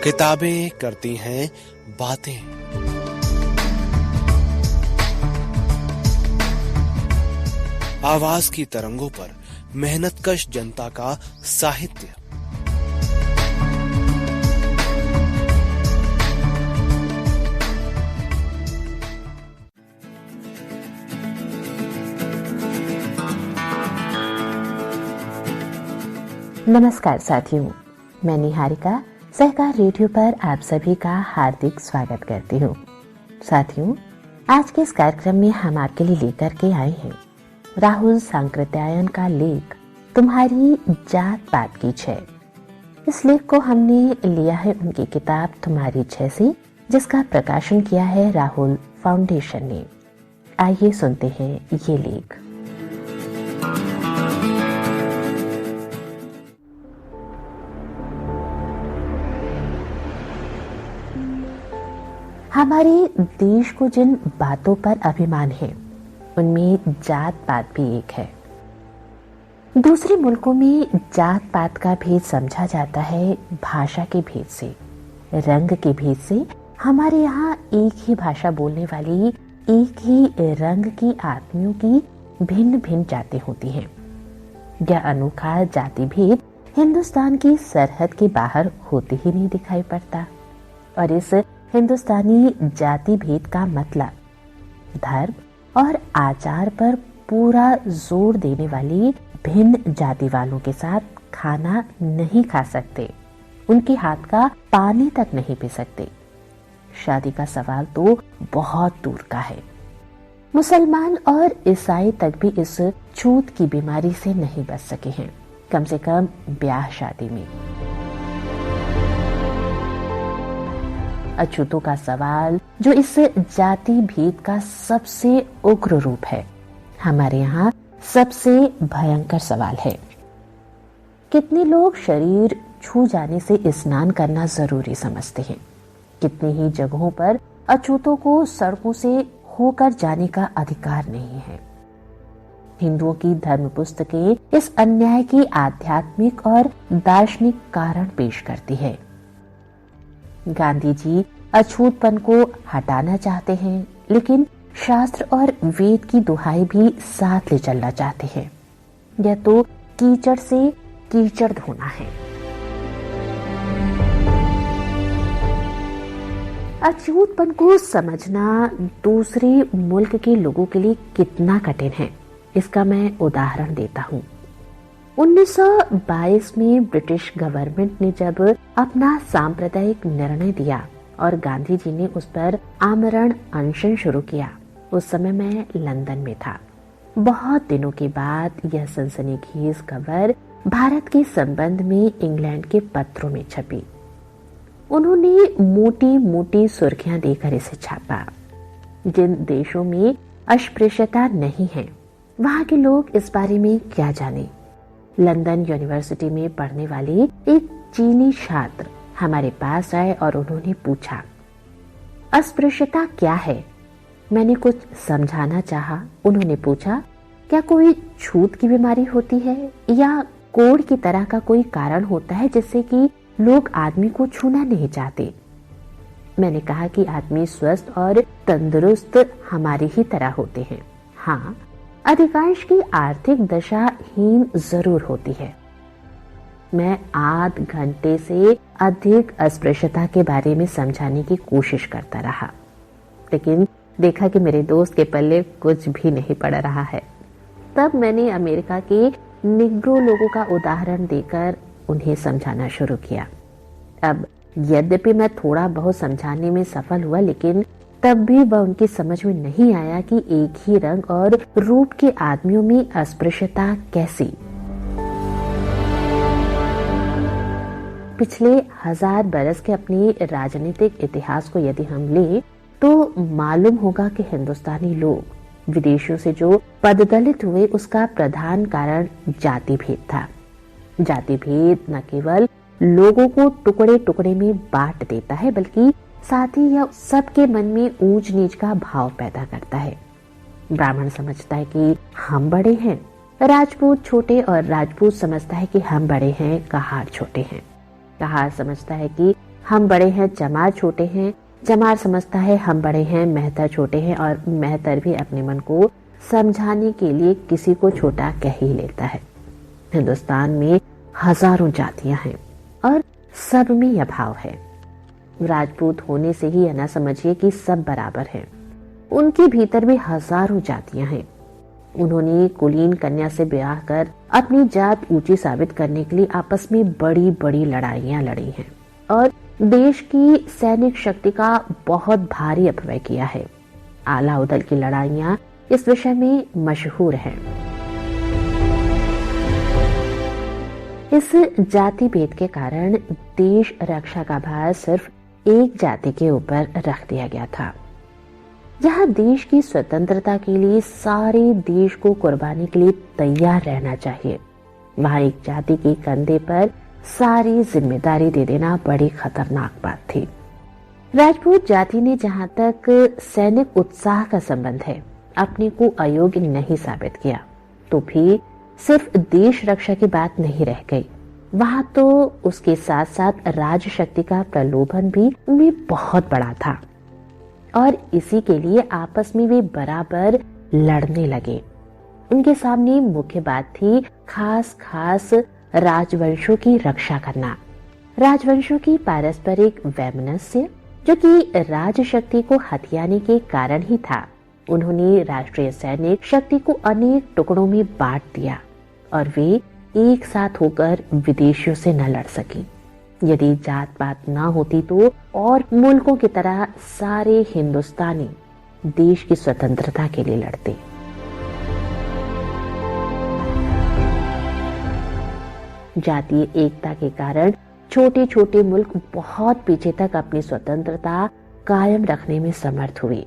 किताबें करती हैं बातें। आवाज की तरंगों पर मेहनतकश जनता का साहित्य। नमस्कार साथियों, मैं निहारिका सहकार रेडियो पर आप सभी का हार्दिक स्वागत करती हूँ। साथियों, आज के इस कार्यक्रम में हम आपके लिए लेकर के आए हैं राहुल सांकृत्यायन का लेख तुम्हारी जात पात की छह। इस लेख को हमने लिया है उनकी किताब तुम्हारी छह से, जिसका प्रकाशन किया है राहुल फाउंडेशन ने। आइए सुनते हैं ये लेख। हमारे देश को जिन बातों पर अभिमान है उनमें जात पात भी एक है। दूसरे मुल्कों में जात पात का भेद समझा जाता है भाषा के भेद से, रंग के भेद से। हमारे यहाँ एक ही भाषा बोलने वाली, एक ही रंग की आदमियों की भिन्न भिन्न जातें होती हैं। यह अनोखा जाति भेद हिंदुस्तान की सरहद के बाहर होते ही नहीं दिखाई पड़ता। और इस हिंदुस्तानी जाति भेद का मतलब धर्म और आचार पर पूरा जोर देने वाली भिन्न जाति वालों के साथ खाना नहीं खा सकते, उनके हाथ का पानी तक नहीं पी सकते। शादी का सवाल तो बहुत दूर का है। मुसलमान और ईसाई तक भी इस छूत की बीमारी से नहीं बच सके हैं, कम से कम ब्याह शादी में। अछूतों का सवाल, जो इस जाति भेद का सबसे उग्र रूप है, हमारे यहाँ सबसे भयंकर सवाल है। कितने लोग शरीर छू जाने से स्नान करना जरूरी समझते हैं। कितनी ही जगहों पर अछूतों को सड़कों से होकर जाने का अधिकार नहीं है। हिंदुओं की धर्म पुस्तकें इस अन्याय की आध्यात्मिक और दार्शनिक कारण पेश करती है। गांधी जी अछूतपन को हटाना चाहते हैं, लेकिन शास्त्र और वेद की दुहाई भी साथ ले चलना चाहते हैं। यह तो कीचड़ से कीचड़ धोना है। अछूतपन को समझना दूसरे मुल्क के लोगों के लिए कितना कठिन है, इसका मैं उदाहरण देता हूँ। 1922 में ब्रिटिश गवर्नमेंट ने जब अपना सांप्रदायिक निर्णय दिया और गांधी जी ने उस पर आमरण अनशन शुरू किया, उस समय मैं लंदन में था। बहुत दिनों के बाद यह सनसनीखेज खबर भारत के संबंध में इंग्लैंड के पत्रों में छपी। उन्होंने मोटी मोटी सुर्खियां देकर इसे छापा। जिन देशों में अस्पृश्यता नहीं है, वहां के लोग इस बारे में क्या जाने। लंदन यूनिवर्सिटी में पढ़ने वाले एक चीनी छात्र हमारे पास आए और उन्होंने पूछा, अस्पृश्यता क्या है? मैंने कुछ समझाना चाहा। उन्होंने पूछा, क्या कोई छूत की बीमारी होती है या कोढ़ की तरह का कोई कारण होता है जिससे कि लोग आदमी को छूना नहीं चाहते? मैंने कहा कि आदमी स्वस्थ और तंदुरुस्त हमारी ही तरह होते हैं। हाँ, अधिकांश की आर्थिक दशा हीन जरूर होती है। मैं आध घंटे से अधिक अस्पृश्यता के बारे में समझाने की कोशिश करता रहा, लेकिन देखा कि मेरे दोस्त के पल्ले कुछ भी नहीं पड़ रहा है। तब मैंने अमेरिका के निग्रो लोगों का उदाहरण देकर उन्हें समझाना शुरू किया। अब यद्यपि मैं थोड़ा बहुत समझाने में सफल हुआ, लेकिन तब भी वह उनकी समझ में नहीं आया कि एक ही रंग और रूप के आदमियों में अस्पृश्यता कैसी। पिछले 1000 बरस के अपने राजनीतिक इतिहास को यदि हम लें तो मालूम होगा कि हिंदुस्तानी लोग विदेशियों से जो पददलित हुए, उसका प्रधान कारण जाति भेद था। जाति भेद न केवल लोगों को टुकड़े टुकड़े में बांट देता है, बल्कि साथ ही यह सबके मन में ऊंच नीच का भाव पैदा करता है। ब्राह्मण समझता है कि हम बड़े हैं, राजपूत छोटे, और राजपूत समझता है कि हम बड़े हैं, कहार छोटे हैं। कहार समझता है कि हम बड़े हैं चमार छोटे हैं, चमार समझता है हम बड़े हैं मेहतर छोटे हैं, और मेहतर भी अपने मन को समझाने के लिए किसी को छोटा कह ही लेता है। हिंदुस्तान में हजारों जातियां हैं और सब में यह भाव है। राजपूत होने से ही यह न समझिए कि सब बराबर हैं। उनके भीतर भी हजारों जातियां हैं। उन्होंने कुलीन कन्या से ब्याह कर अपनी जात ऊंची साबित करने के लिए आपस में बड़ी बड़ी लड़ाइयां लड़ी हैं और देश की सैनिक शक्ति का बहुत भारी अपव्यय किया है। आला उदल की लड़ाइयां इस विषय में मशहूर हैं। इस जाति भेद के कारण देश रक्षा का भार सिर्फ एक जाति के ऊपर रख दिया गया था। जहां देश की स्वतंत्रता के लिए सारे देश को कुर्बानी के लिए तैयार रहना चाहिए, वहां एक जाति के कंधे पर सारी जिम्मेदारी दे देना बड़ी खतरनाक बात थी। राजपूत जाति ने जहां तक सैनिक उत्साह का संबंध है अपने को अयोग्य नहीं साबित किया, तो भी सिर्फ देश रक्षा की बात नहीं रह गई, वहां तो उसके साथ साथ राजशक्ति का प्रलोभन भी उनमें बहुत बड़ा था और इसी के लिए आपस में वे बराबर लड़ने लगे। उनके सामने मुख्य बात थी खास राजवंशों की रक्षा करना, राजवंशों की पारस्परिक वैमनस्य जो कि राजशक्ति को हथियाने के कारण ही था। उन्होंने राष्ट्रीय सैनिक शक्ति को अनेक टुकड़ों में बांट दिया और वे एक साथ होकर विदेशियों से न लड़ सकी। यदि जात पात ना होती तो और मुल्कों की तरह सारे हिंदुस्तानी देश की स्वतंत्रता के लिए लड़ते। जातीय एकता के कारण छोटे छोटे मुल्क बहुत पीछे तक अपनी स्वतंत्रता कायम रखने में समर्थ हुए।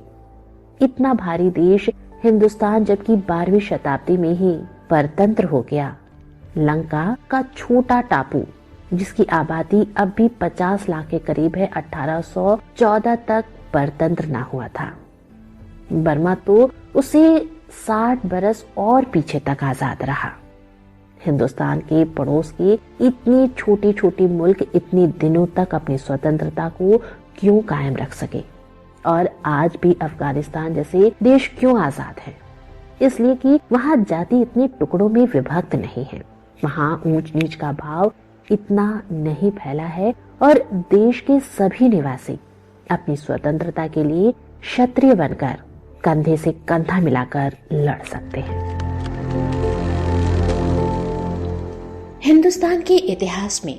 इतना भारी देश हिंदुस्तान जबकि 12वीं शताब्दी में ही परतंत्र हो गया। लंका का छोटा टापू जिसकी आबादी अब भी 50 लाख के करीब है, 1814 तक परतंत्र ना हुआ था। बर्मा तो उसे 60 बरस और पीछे तक आजाद रहा। हिंदुस्तान के पड़ोस के इतने छोटे छोटे मुल्क इतने दिनों तक अपनी स्वतंत्रता को क्यों कायम रख सके? और आज भी अफगानिस्तान जैसे देश क्यों आजाद है? इसलिए कि वहां जाति इतने टुकड़ों में विभक्त नहीं है, वहां ऊंच नीच का भाव इतना नहीं फैला है और देश के सभी निवासी अपनी स्वतंत्रता के लिए क्षत्रिय बनकर कंधे से कंधा मिलाकर लड़ सकते हैं। हिंदुस्तान के इतिहास में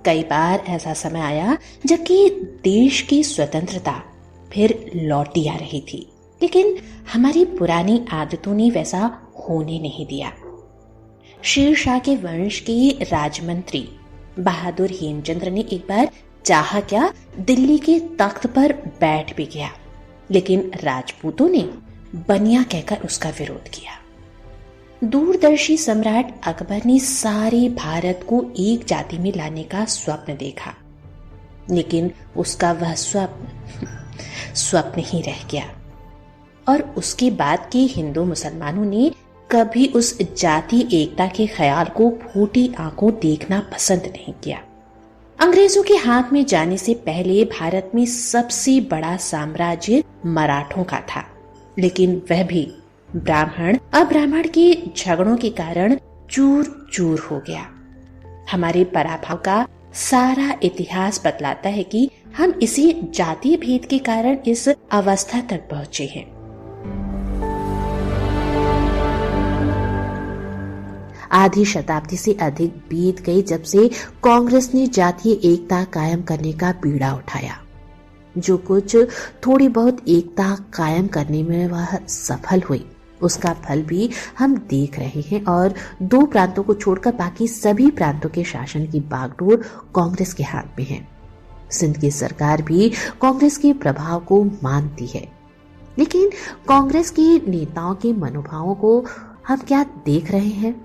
कई बार ऐसा समय आया जबकि देश की स्वतंत्रता फिर लौटी आ रही थी, लेकिन हमारी पुरानी आदतों ने वैसा होने नहीं दिया। शेर शाह के वंश के राजमंत्री बहादुर हेमचंद्र ने एक बार चाहा क्या दिल्ली के तख्त पर बैठ भी गया, लेकिन राजपूतों ने बनिया कहकर उसका विरोध किया। दूरदर्शी सम्राट अकबर ने सारे भारत को एक जाति में लाने का स्वप्न देखा, लेकिन उसका वह स्वप्न ही रह गया और उसके बाद के हिंदू मुसलमानों ने कभी उस जाति एकता के ख्याल को फूटी आंखों देखना पसंद नहीं किया। अंग्रेजों के हाथ में जाने से पहले भारत में सबसे बड़ा साम्राज्य मराठों का था, लेकिन वह भी ब्राह्मण अब्राह्मण के झगड़ों के कारण चूर चूर हो गया। हमारे पराभव का सारा इतिहास बतलाता है कि हम इसी जातीय भेद के कारण इस अवस्था तक पहुंचे हैं। आधी शताब्दी से अधिक बीत गई जब से कांग्रेस ने जातीय एकता कायम करने का बीड़ा उठाया। जो कुछ थोड़ी बहुत एकता कायम करने में वह सफल हुई, उसका फल भी हम देख रहे हैं और 2 प्रांतों को छोड़कर बाकी सभी प्रांतों के शासन की बागडोर कांग्रेस के हाथ में है। सिंध की सरकार भी कांग्रेस के प्रभाव को मानती है, लेकिन कांग्रेस के नेताओं के मनोभावों को हम क्या देख रहे हैं?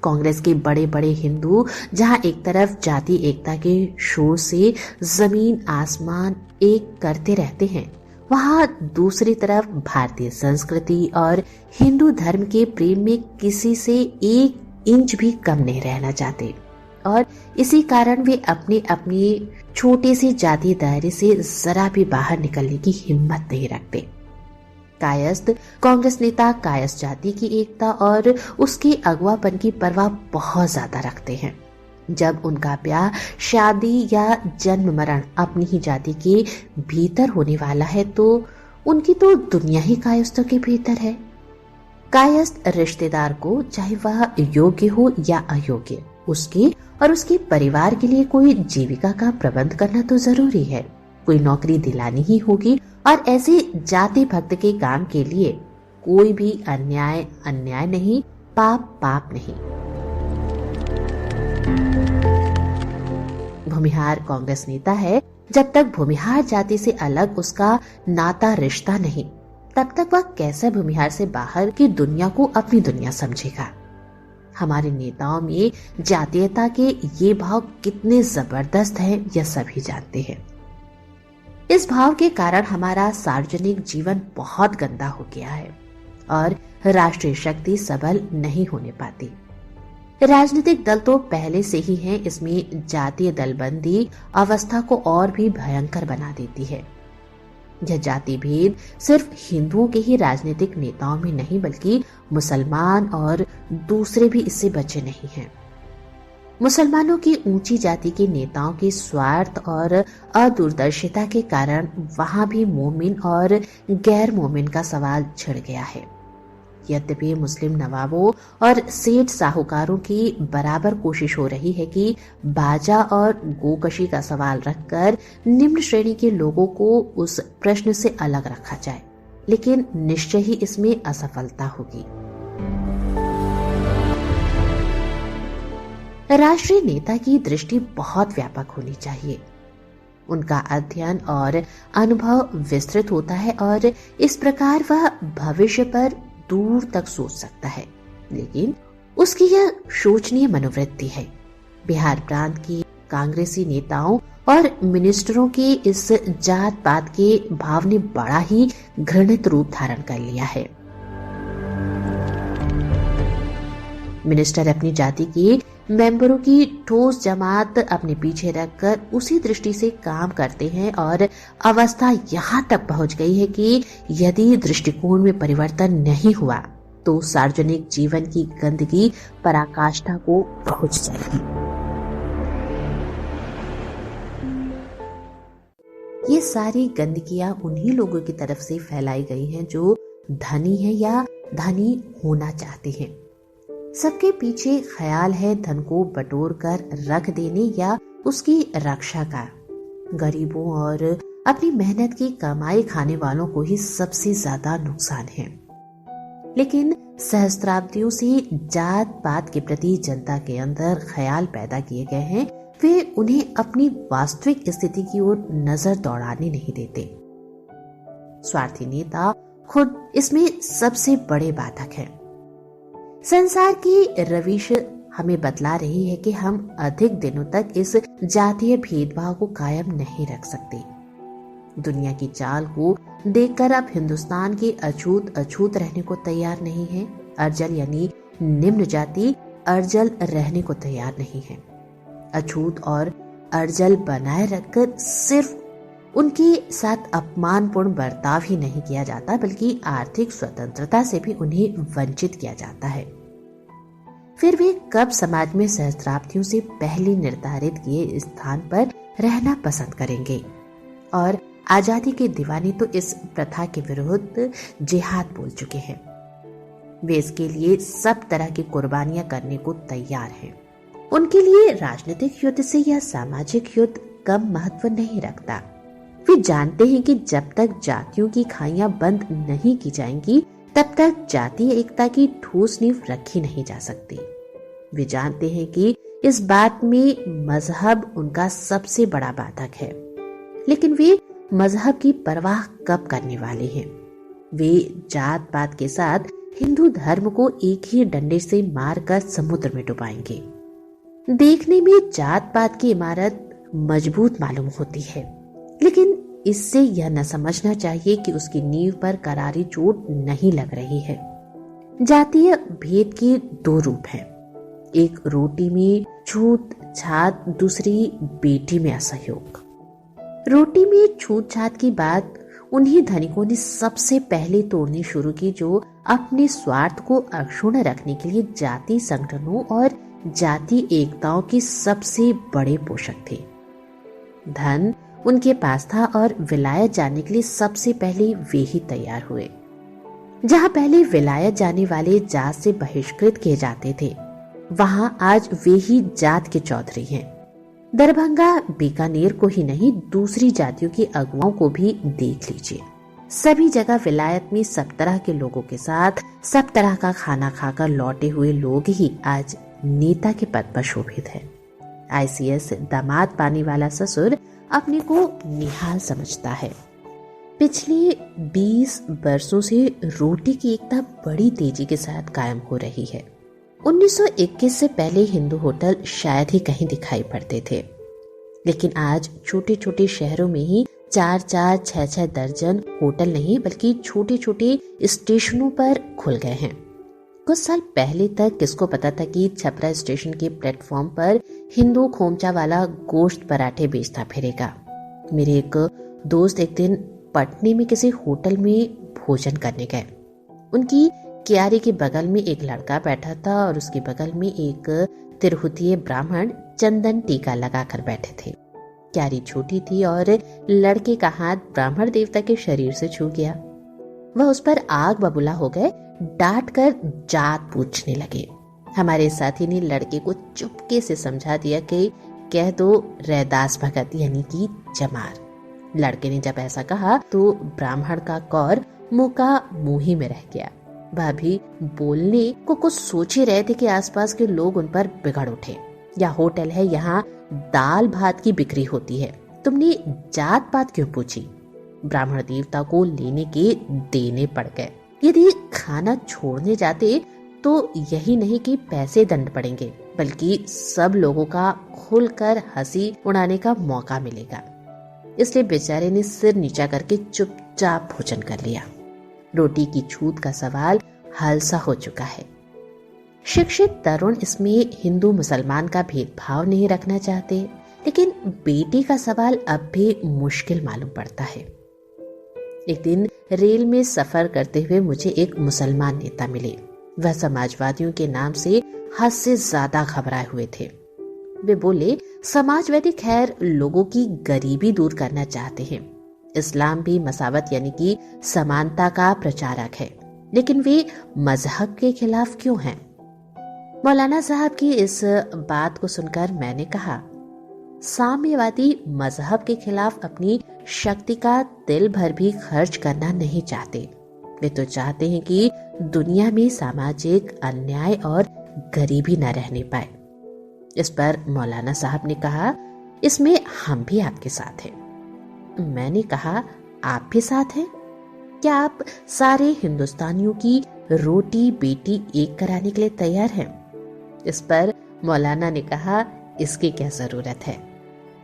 कांग्रेस के बड़े बड़े हिंदू जहां एक तरफ जाति एकता के शोर से जमीन आसमान एक करते रहते हैं, वहां दूसरी तरफ भारतीय संस्कृति और हिंदू धर्म के प्रेम में किसी से 1 इंच भी कम नहीं रहना चाहते। और इसी कारण वे अपने अपने छोटे से जातीय दायरे से जरा भी बाहर निकलने की हिम्मत नहीं रखते। कायस्थ कांग्रेस नेता कायस्थ जाति की एकता और उसके अगवापन की परवाह बहुत ज्यादा रखते हैं। जब उनका ब्याह, शादी या जन्म मरण अपनी ही जाति के भीतर होने वाला है तो उनकी तो दुनिया ही कायस्थों के भीतर है। कायस्थ रिश्तेदार को, चाहे वह योग्य हो या अयोग्य, उसके और उसके परिवार के लिए कोई जीविका का प्रबंध करना तो जरूरी है, कोई नौकरी दिलानी ही होगी। और ऐसे जाति भक्त के काम के लिए कोई भी अन्याय अन्याय नहीं, पाप पाप नहीं। भूमिहार कांग्रेस नेता है, जब तक भूमिहार जाति से अलग उसका नाता रिश्ता नहीं, तब तक वह कैसे भूमिहार से बाहर की दुनिया को अपनी दुनिया समझेगा। हमारे नेताओं में जातीयता के ये भाव कितने जबरदस्त हैं, यह सभी जानते हैं। इस भाव के कारण हमारा सार्वजनिक जीवन बहुत गंदा हो गया है और राष्ट्रीय शक्ति सबल नहीं होने पाती। राजनीतिक दल तो पहले से ही हैं, इसमें जातीय दलबंदी अवस्था को और भी भयंकर बना देती है। यह जाति भेद सिर्फ हिंदुओं के ही राजनीतिक नेताओं में नहीं, बल्कि मुसलमान और दूसरे भी इससे बचे नहीं हैं। मुसलमानों की ऊंची जाति के नेताओं के स्वार्थ और अदूरदर्शिता के कारण वहां भी मोमिन और गैर मोमिन का सवाल छिड़ गया है। यद्यपि मुस्लिम नवाबों और सेठ साहूकारों की बराबर कोशिश हो रही है कि बाजा और गोकशी का सवाल रखकर निम्न श्रेणी के लोगों को उस प्रश्न से अलग रखा जाए, लेकिन निश्चय ही इसमें असफलता होगी। राष्ट्रीय नेता की दृष्टि बहुत व्यापक होनी चाहिए। उनका अध्ययन और अनुभव विस्तृत होता है और इस प्रकार वह भविष्य पर दूर तक सोच सकता है, लेकिन उसकी यह शोचनीय मनोवृत्ति है। बिहार प्रांत की कांग्रेसी नेताओं और मिनिस्टरों के इस जात पात के भाव ने बड़ा ही घृणित रूप धारण कर लिया है। मिनिस्टर अपनी जाति के मेंबरों की ठोस जमात अपने पीछे रखकर उसी दृष्टि से काम करते हैं और अवस्था यहाँ तक पहुँच गई है कि यदि दृष्टिकोण में परिवर्तन नहीं हुआ तो सार्वजनिक जीवन की गंदगी पराकाष्ठा को पहुँच जाएगी। ये सारी गंदगियां उन्हीं लोगों की तरफ से फैलाई गई हैं जो धनी है या धनी होना चाहते हैं। सबके पीछे ख्याल है धन को बटोर कर रख देने या उसकी रक्षा का। गरीबों और अपनी मेहनत की कमाई खाने वालों को ही सबसे ज्यादा नुकसान है। लेकिन सहस्त्राब्दियों से जात पात के प्रति जनता के अंदर ख्याल पैदा किए गए हैं, वे उन्हें अपनी वास्तविक स्थिति की ओर नजर दौड़ाने नहीं देते। स्वार्थी नेता खुद इसमें सबसे बड़े बाधक है। संसार की रविश हमें बतला रही है कि हम अधिक दिनों तक इस जातीय भेदभाव को कायम नहीं रख सकते। दुनिया की चाल को देखकर अब हिंदुस्तान के अछूत अछूत रहने को तैयार नहीं है। अर्जल यानी निम्न जाति अर्जल रहने को तैयार नहीं है। अछूत और अर्जल बनाए रखकर सिर्फ उनके साथ अपमानपूर्ण बर्ताव ही नहीं किया जाता, बल्कि आर्थिक स्वतंत्रता से भी उन्हें वंचित किया जाता है। फिर वे कब समाज में सहस्त्राब्दियों से पहले निर्धारित किए स्थान पर रहना पसंद करेंगे? और आजादी के दीवाने तो इस प्रथा के विरुद्ध जिहाद बोल चुके हैं। वे इसके लिए सब तरह की कुर्बानियां करने को तैयार हैं। उनके लिए राजनीतिक युद्ध से या सामाजिक युद्ध कम महत्व नहीं रखता। वे जानते हैं कि जब तक जातियों की खाइयां बंद नहीं की जाएंगी, तब तक जातीय एकता की ठोस नींव रखी नहीं जा सकती। वे जानते हैं कि इस बात में मजहब उनका सबसे बड़ा बाधक है, लेकिन वे मजहब की परवाह कब करने वाले हैं? वे जात पात के साथ हिंदू धर्म को एक ही डंडे से मारकर समुद्र में डुबाएंगे। देखने में जात पात की इमारत मजबूत मालूम होती है, लेकिन इससे यह न समझना चाहिए कि उसकी नींव पर करारी चोट नहीं लग रही है। जातीय भेद के दो रूप हैं। एक रोटी में छूत छात, दूसरी बेटी में असहयोग। रोटी में छूत छात की बात उन्हीं धनिकों ने सबसे पहले तोड़नी शुरू की जो अपने स्वार्थ को अक्षुण्ण रखने के लिए जाति संगठनों और जाति एकताओं के सबसे बड़े पोषक थे। धन उनके पास था और विलायत जाने के लिए सबसे पहले वे ही तैयार हुए। जहां पहले विलायत जाने वाले जात से बहिष्कृत किए जाते थे, वहां आज वे ही जात के चौधरी हैं। दरभंगा, बीकानेर को ही नहीं, दूसरी जातियों के अगुवाओं को भी देख लीजिए। सभी जगह विलायत में सब तरह के लोगों के साथ सब तरह का खाना खाकर लौटे हुए लोग ही आज नेता के पद पर शोभित है। ICS दामाद पाने वाला ससुर अपने को निहाल समझता है। पिछले 20 वर्षों से रोटी की एकता बड़ी तेजी के साथ कायम हो रही है। 1921 से पहले हिंदू होटल शायद ही कहीं दिखाई पड़ते थे, लेकिन आज छोटे छोटे शहरों में ही 4-4, 6-6 दर्जन होटल नहीं बल्कि छोटे छोटे स्टेशनों पर खुल गए हैं। कुछ साल पहले तक किसको पता था कि छपरा स्टेशन के प्लेटफॉर्म पर हिंदू खोमचा वाला गोश्त पराठे बेचता फिरेगा। मेरे एक दोस्त एक दिन पटने में किसी होटल में भोजन करने गए। उनकी क्यारी के बगल में एक लड़का बैठा था और उसके बगल में एक तिरहुतीय ब्राह्मण चंदन टीका लगाकर बैठे थे। क्यारी छोटी थी और लड़के का हाथ ब्राह्मण देवता के शरीर से छू गया। वह उस पर आग बबूला हो गए, डांट कर जात पूछने लगे। हमारे साथी ने लड़के को चुपके से समझा दिया कि कह दो रैदास भगत यानी कि जमार। लड़के ने जब ऐसा कहा तो ब्राह्मण का कौर मुंह का मुंह ही में रह गया। वह भी बोलने को कुछ सोच ही रहे थे कि आसपास के लोग उन पर बिगड़ उठे। यह होटल है, यहाँ दाल भात की बिक्री होती है, तुमने जात पात क्यों पूछी? ब्राह्मण देवता को लेने के देने पड़ गए। यदि खाना छोड़ने जाते तो यही नहीं कि पैसे दंड पड़ेंगे, बल्कि सब लोगों का खुलकर हंसी उड़ाने का मौका मिलेगा। इसलिए बेचारे ने सिर नीचा करके चुपचाप भोजन कर लिया। रोटी की छूत का सवाल हल सा हो चुका है। शिक्षित तरुण इसमें हिंदू मुसलमान का भेदभाव नहीं रखना चाहते, लेकिन बेटी का सवाल अब भी मुश्किल मालूम पड़ता है। एक दिन रेल में सफर करते हुए मुझे एक मुसलमान नेता मिले। वह समाजवादियों के नाम से हद से ज्यादा घबराए हुए थे। वे बोले, समाजवादी खैर लोगों की गरीबी दूर करना चाहते हैं, इस्लाम भी मसावत यानी कि समानता का प्रचारक है, लेकिन वे मजहब के खिलाफ क्यों हैं? मौलाना साहब की इस बात को सुनकर मैंने कहा, साम्यवादी मजहब के खिलाफ अपनी शक्ति का तिल भर भी खर्च करना नहीं चाहते। वे तो चाहते हैं कि दुनिया में सामाजिक अन्याय और गरीबी न रहने पाए। इस पर मौलाना साहब ने कहा, इसमें हम भी आपके साथ हैं। मैंने कहा, आप भी साथ हैं? क्या आप सारे हिंदुस्तानियों की रोटी बेटी एक कराने के लिए तैयार हैं? इस पर मौलाना ने कहा, इसकी क्या जरूरत है?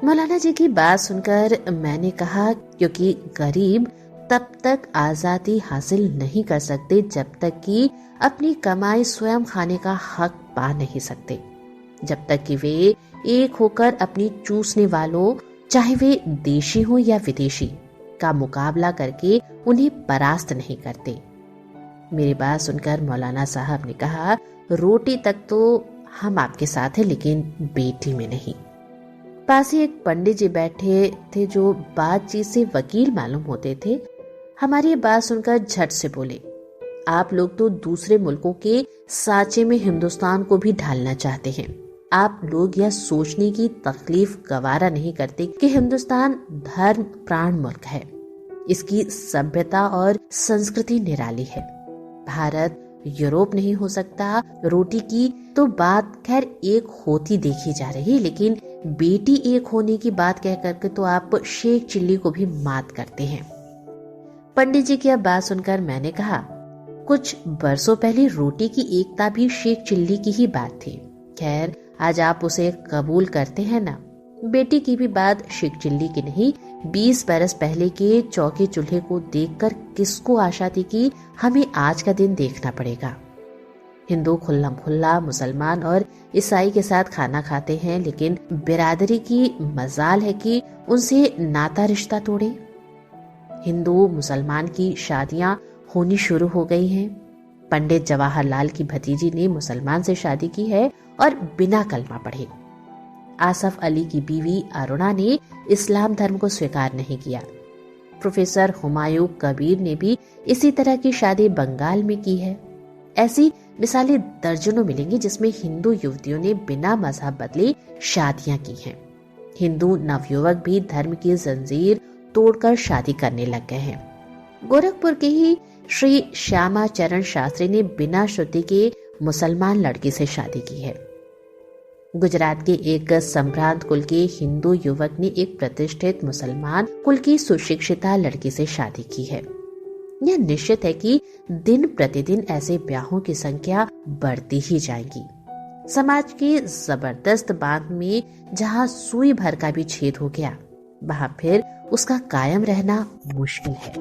मौलाना जी की बात सुनकर मैंने कहा, क्योंकि गरीब तब तक आजादी हासिल नहीं कर सकते जब तक कि अपनी कमाई स्वयं खाने का हक पा नहीं सकते, जब तक कि वे एक होकर अपनी चूसने वालों, चाहे वे देशी हो या विदेशी, का मुकाबला करके उन्हें परास्त नहीं करते। मेरी बात सुनकर मौलाना साहब ने कहा, रोटी तक तो हम आपके साथ हैं, लेकिन बेटी में नहीं। पास ही एक पंडित जी बैठे थे जो बातचीत से वकील मालूम होते थे। हमारी ये बात सुनकर झट से बोले, आप लोग तो दूसरे मुल्कों के सांचे में हिंदुस्तान को भी ढालना चाहते हैं। आप लोग यह सोचने की तकलीफ गवारा नहीं करते कि हिंदुस्तान धर्म प्राण मुल्क है, इसकी सभ्यता और संस्कृति निराली है। भारत यूरोप नहीं हो सकता। रोटी की तो बात खैर एक होती देखी जा रही, लेकिन बेटी एक होने की बात कह करके तो आप शेख चिल्ली को भी मात करते हैं। पंडित जी की अब बात सुनकर मैंने कहा, कुछ बरसों पहले रोटी की एकता भी शेख चिल्ली की ही बात थी। खैर आज आप उसे कबूल करते हैं ना? बेटी की भी बात शेख चिल्ली की नहीं, 20 बरस पहले के चौके चूल्हे को देखकर किसको आशा थी कि हमें आज का दिन देखना पड़ेगा। हिंदू खुल्लम खुल्ला मुसलमान और ईसाई के साथ खाना खाते हैं, लेकिन बिरादरी की मजाल है कि उनसे नाता रिश्ता तोड़े। हिंदू मुसलमान की शादियां होनी शुरू हो गई हैं। पंडित जवाहरलाल की भतीजी ने मुसलमान से शादी की है और बिना कलमा पढ़े। आसफ अली की बीवी अरुणा ने इस्लाम धर्म को स्वीकार नहीं किया। प्रोफेसर हुमायूं कबीर ने भी इसी तरह की शादी बंगाल में की है। ऐसी मिसालें दर्जनों मिलेंगी जिसमें हिंदू युवतियों ने बिना मजहब बदले शादियां की हैं। हिंदू नवयुवक भी धर्म की जंजीर तोड़कर शादी करने लग गए हैं। गोरखपुर के ही श्री श्यामा चरण शास्त्री ने बिना शुद्धि के मुसलमान लड़की से शादी की है। गुजरात के एक संभ्रांत कुल के हिंदू युवक ने एक प्रतिष्ठित मुसलमान कुल की सुशिक्षिता लड़की से शादी की है। यह निश्चित है कि दिन प्रतिदिन ऐसे ब्याहों की संख्या बढ़ती ही जाएगी। समाज के जबरदस्त बांध में जहां सुई भर का भी छेद हो गया, वहां फिर उसका कायम रहना मुश्किल है।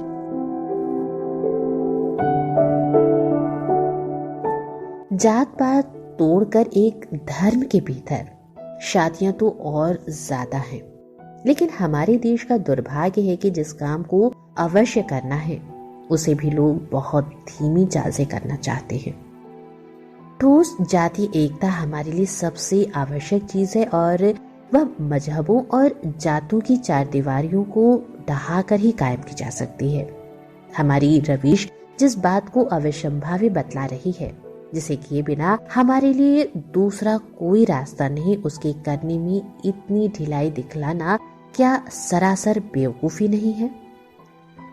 जात पात तोड़कर एक धर्म के भीतर शादियां तो और ज्यादा हैं, लेकिन हमारे देश का दुर्भाग्य है कि जिस काम को अवश्य करना है उसे भी लोग बहुत धीमी चाल से करना चाहते हैं। ठोस जाति एकता हमारे लिए सबसे आवश्यक चीज है और वह मजहबों और जातों की चार दीवारियों को ढहाकर ही कायम की जा सकती है। हमारी रविश जिस बात को अविसंभावी बतला रही है, जिसे किए बिना हमारे लिए दूसरा कोई रास्ता नहीं, उसके करने में इतनी ढिलाई दिखलाना क्या सरासर बेवकूफी नहीं है?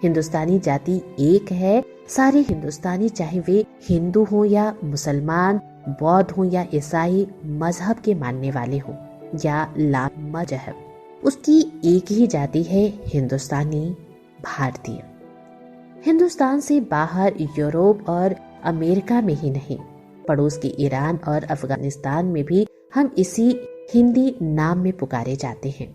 हिंदुस्तानी जाति एक है। सारे हिंदुस्तानी, चाहे वे हिंदू हो या मुसलमान, बौद्ध हो या ईसाई, मजहब के मानने वाले हो या ला मजहब, उसकी एक ही जाति है, हिंदुस्तानी, भारतीय। हिंदुस्तान से बाहर यूरोप और अमेरिका में ही नहीं, पड़ोस के ईरान और अफगानिस्तान में भी हम इसी हिंदी नाम में पुकारे जाते हैं।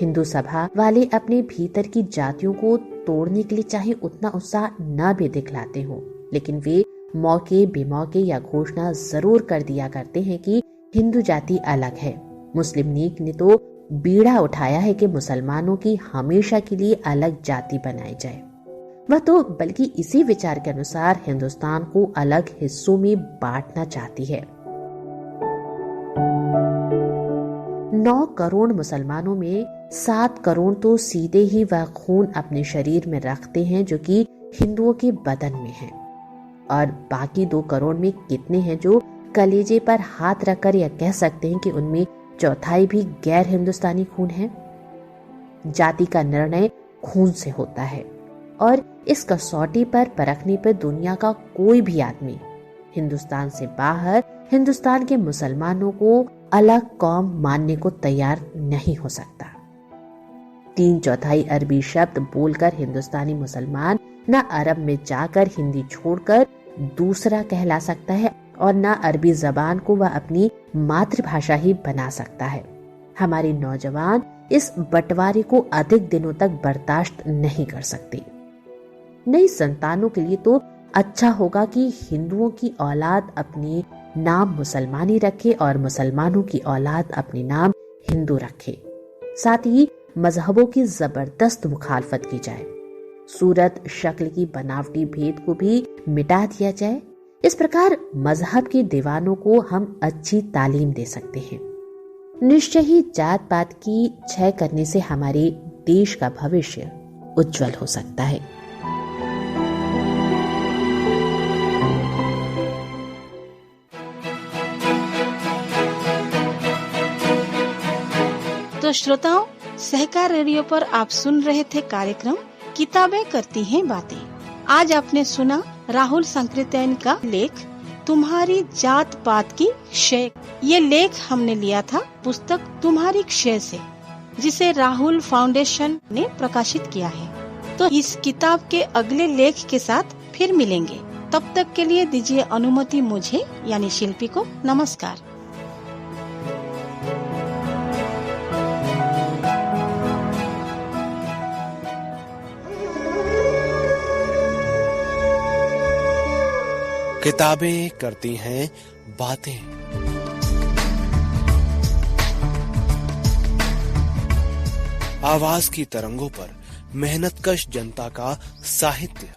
हिंदू सभा वाले अपने भीतर की जातियों को तोड़ने के लिए चाहे उतना उत्साह न भी दिखलाते हो, लेकिन वे मौके बेमौके या घोषणा जरूर कर दिया करते हैं कि हिंदू जाति अलग है। मुस्लिम लीग ने तो बीड़ा उठाया है कि मुसलमानों की हमेशा के लिए अलग जाति बनाई जाए। वह तो बल्कि इसी विचार के अनुसार हिंदुस्तान को अलग हिस्सों में बांटना चाहती है। 9 करोड़ मुसलमानों में 7 करोड़ तो सीधे ही वह खून अपने शरीर में रखते हैं जो कि हिंदुओं के बदन में है, और बाकी 2 करोड़ में कितने हैं जो कलेजे पर हाथ रखकर यह कह सकते हैं कि उनमें चौथाई भी गैर हिंदुस्तानी खून है। जाति का निर्णय खून से होता है और इस कसौटी पर परखने पर दुनिया का कोई भी आदमी हिंदुस्तान से बाहर हिंदुस्तान के मुसलमानों को अलग कौम मानने को तैयार नहीं हो सकता। 3/4 अरबी शब्द बोलकर हिंदुस्तानी मुसलमान न अरब में जाकर हिंदी छोड़कर दूसरा कहला सकता है और न अरबी जबान को वह अपनी मातृभाषा ही बना सकता है। हमारे नौजवान इस बंटवारे को अधिक दिनों तक बर्दाश्त नहीं कर सकते। नई संतानों के लिए तो अच्छा होगा कि हिंदुओं की औलाद अपने नाम मुसलमानी रखे और मुसलमानों की औलाद अपने नाम हिंदू रखे। साथ ही मजहबों की जबरदस्त मुखालफत की जाए। सूरत शक्ल की बनावटी भेद को भी मिटा दिया जाए। इस प्रकार मजहब के दीवानों को हम अच्छी तालीम दे सकते हैं। निश्चय ही जात पात की क्षय करने से हमारे देश का भविष्य उज्जवल हो सकता है। तो श्रोताओं, सहकार रेडियो पर आप सुन रहे थे कार्यक्रम किताबें करती हैं बातें। आज आपने सुना राहुल संकृत्यायन का लेख तुम्हारी जात पात की क्षय। ये लेख हमने लिया था पुस्तक तुम्हारी क्षय से, जिसे राहुल फाउंडेशन ने प्रकाशित किया है। तो इस किताब के अगले लेख के साथ फिर मिलेंगे। तब तक के लिए दीजिए अनुमति मुझे यानी शिल्पी को। नमस्कार। किताबें करती हैं बातें। आवाज की तरंगों पर मेहनतकश जनता का साहित्य